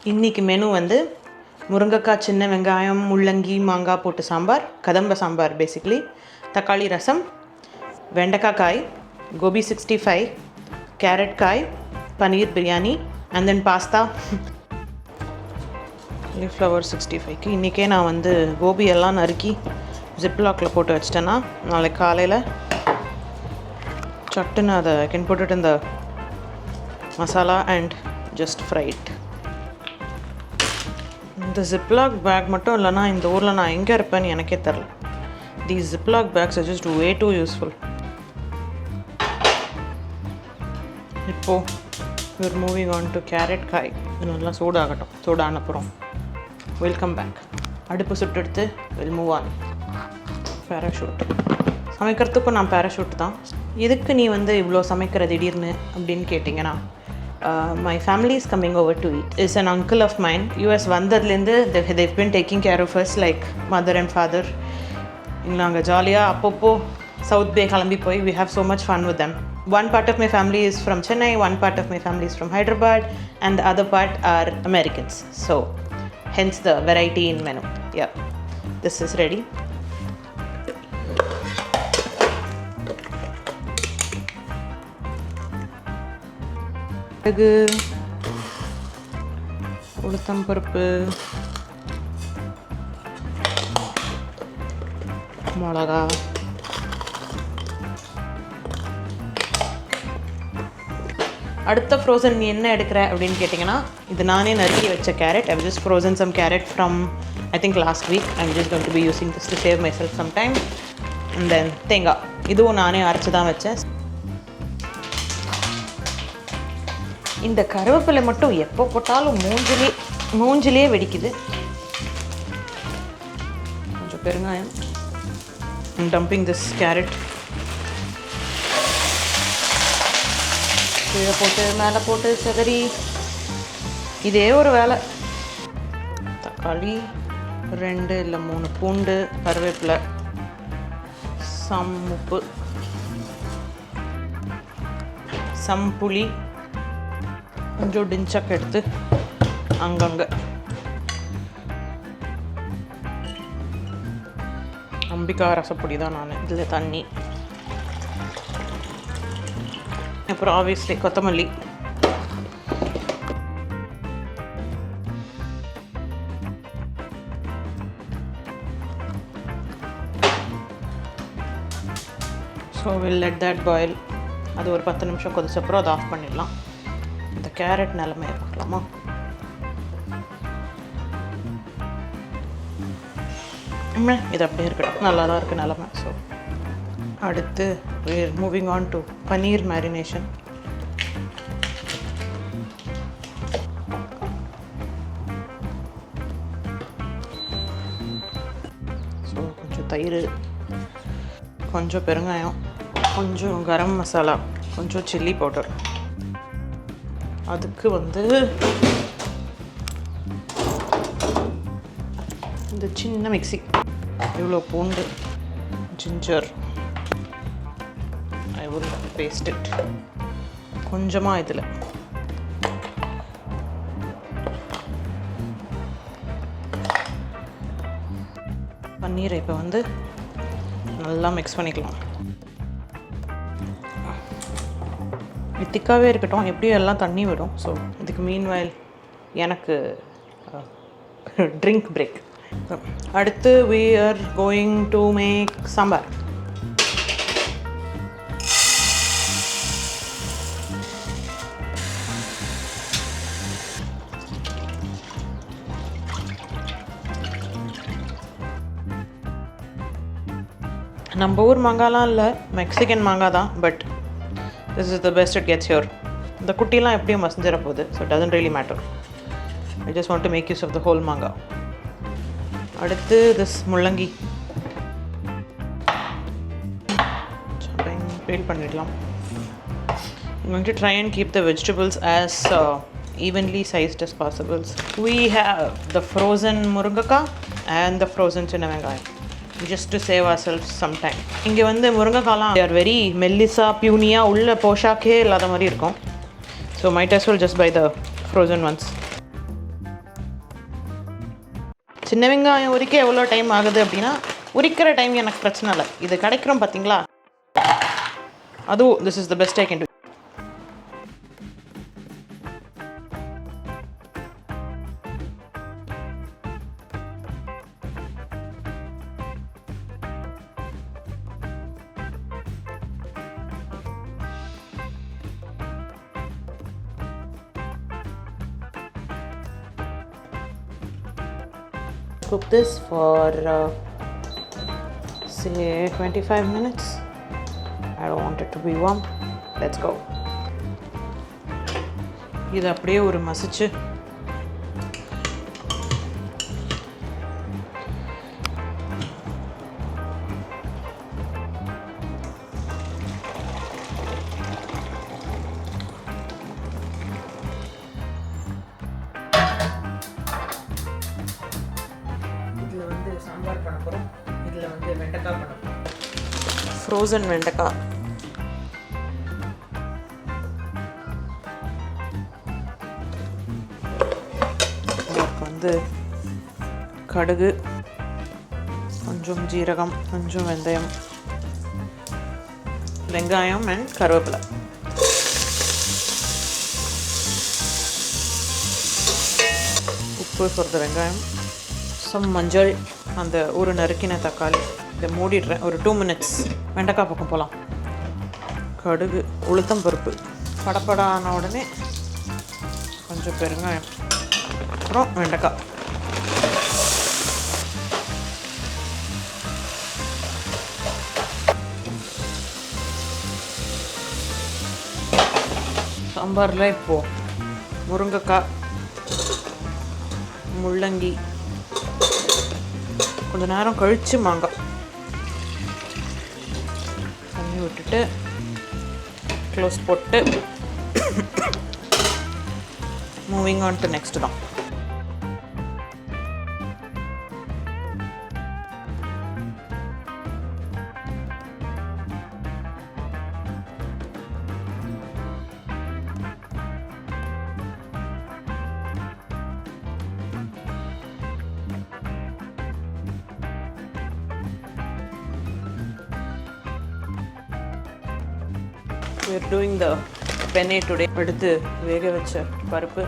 இன்றைக்கி மெனு வந்து முருங்கைக்காய், சின்ன வெங்காயம், முள்ளங்கி, மாங்காய் போட்டு சாம்பார், கதம்ப சாம்பார் பேசிக்லி, தக்காளி ரசம், வெண்டைக்காய் காய், கோபி 65, கேரட் காய், paneer biryani and then pasta, cauliflower 65க்கு இன்றைக்கே நான் வந்து கோபியெல்லாம் நறுக்கி ஜிப்லாக்கில் போட்டு வச்சிட்டேன்னா நாளைக்கு காலையில் சட்டுன்னு அதை I can put it in the masala and just fry it. இந்த ஜிப்லாக் பேக் மட்டும் இல்லைனா இந்த ஊரில் நான் எங்கே இருப்பேன்னு எனக்கே தெரில. These ziplock bags are just way too useful. இப்போது we're moving on to carrot காய். இது நல்லா சூடாகட்டும். சூடான அப்புறம் வெல்கம் பேக். அடுப்பு சுட்டெடுத்து வில் மூவ் ஆன். பேராஷூட் சமைக்கிறதுக்கும் நான் பேராஷூட் தான். எதுக்கு நீ வந்து இவ்வளோ சமைக்கிற திடீர்னு அப்படின்னு கேட்டிங்கன்னா, my family is coming over to eat. Is an uncle of mine. US வந்ததுலேருந்து they've been taking care of us like mother and father. நாங்கள் ஜாலியாக அப்பப்போ சவுத் பே கிளம்பி போய் we have so much fun with them. One part of my family is from Chennai, one part of my family is from Hyderabad, and the other part are Americans. So hence the variety in menu. Yeah, this is ready. கடுகு, உளுத்தம் பருப்பு, மிளகா, அடுத்த frozen நீ என்ன எடுக்கிற அப்படின்னு கேட்டிங்கன்னா, இது நானே நறுக்கி வச்ச carrot. I've just frozen some carrot from I think last week. I'm just going to be using this to save myself some time. And then தேங்காய், இதுவும் நானே அரைச்சி தான் வச்சேன். இந்த கருவேப்பிலை மட்டும் எப்போ போட்டாலும் மூஞ்சிலே வெடிக்குது. கொஞ்சம் பெருங்காயம். I'm dumping this carrot. கீழே போட்டு மேலே போட்டு செதறி இதே ஒரு வேலை. தக்காளி 2 இல்லை 3 பூண்டு, கருவேப்பிலை, சம் உப்பு, சம் புளி, கொஞ்சம் டிஞ்சக் எடுத்து அங்கங்கே அம்பிகா ரசப்பொடி தான் நான். இதில் தண்ணி, அப்புறம் ஆப்வியஸ்லி கொத்தமல்லி. So will let that boil. அது ஒரு 10 நிமிஷம் கொதிச்சப்பறம் அதை ஆஃப் பண்ணிடலாம். இந்த கேரட் நிலமையை பார்க்கலாமா? இது அப்படியே இருக்கட்டும், நல்லா தான் இருக்குது நிலமை. ஸோ அடுத்து we're moving on to paneer marination. So கொஞ்சம் தயிர், கொஞ்சம் பெருங்காயம், கொஞ்சம் கரம் மசாலா, கொஞ்சம் சில்லி பவுடர். அதுக்கு வந்து இந்த சின்ன மிக்ஸி, இவ்வளோ பூண்டு, ginger, I will paste it. கொஞ்சமாக இதில் பன்னீரை இப்போ வந்து நல்லா மிக்ஸ் பண்ணிக்கலாம். திக்காகவே இருக்கட்டும், எப்படியும் எல்லாம் தண்ணி விடும். ஸோ இதுக்கு மீன்வைல் எனக்கு ட்ரிங்க் பிரேக். அடுத்து we are going to make sambar. நம்ம ஊர் மாங்காய்லாம் இல்லை, மெக்சிகன் மாங்காய் தான். But this is the best it gets here. இந்த குட்டிலாம் எப்படியும் மசிஞ்சிட போகுது. So it doesn't really matter. I just want to make use of the whole மாங்காய். அடுத்து this முள்ளங்கி பீல் பண்ணிடலாம். I'm going to try and keep the vegetables as evenly sized as possible. We have the frozen முருங்கைக்காய் and the frozen சின்ன வெங்காயம், just to save ourselves some time. இங்கே வந்து முருங்கைக்காலாம் they are very மெல்லிசா பியூனியாக உள்ள போஷாக்கே இல்லாத மாதிரி இருக்கும். So might as well just buy the frozen ones. சின்ன வெங்காயம் உரிக்க எவ்வளோ டைம் ஆகுது அப்படின்னா, உரிக்கிற டைம் எனக்கு பிரச்சனை இல்லை. இது கிடைக்கிறோம் பார்த்தீங்களா, அதுவும் this is the best I can to. Cook this for say 25 minutes. I don't want it to be warm. Let's go. இது அப்படியே ஒரு மசிச்சு சாம்பார் பண்ண போகிறோம். இதில் வந்து வெண்டைக்காய் பண்ண போகிறோம். ஃப்ரோசன் வெண்டைக்காய். அதுக்கு வந்து கடுகு, கொஞ்சம் ஜீரகம், கொஞ்சம் வெந்தயம், வெங்காயம் அண்ட் கருவேப்பிலை. உப்பு for the வெங்காயம், சம் மஞ்சள், அந்த ஒரு நறுக்கின தக்காளி. இதை மூடிடுறேன் ஒரு 2 minutes. வெண்டைக்காய் பக்கம் போகலாம். கடுகு, உளுத்தம் பருப்பு படப்படான உடனே கொஞ்சம் பெருங்காயம், அப்புறம் வெண்டைக்காய். சாம்பாரில் இப்போது முருங்கைக்காய், முள்ளங்கி, கொஞ்சம் நேரம் கழித்து மாங்காய் தண்ணி விட்டுட்டு க்ளோஸ் போட்டு மூவிங் ஆன் டு நெக்ஸ்ட் தான். We are doing the penne today. அடுத்து வேக வச்ச பருப்பு,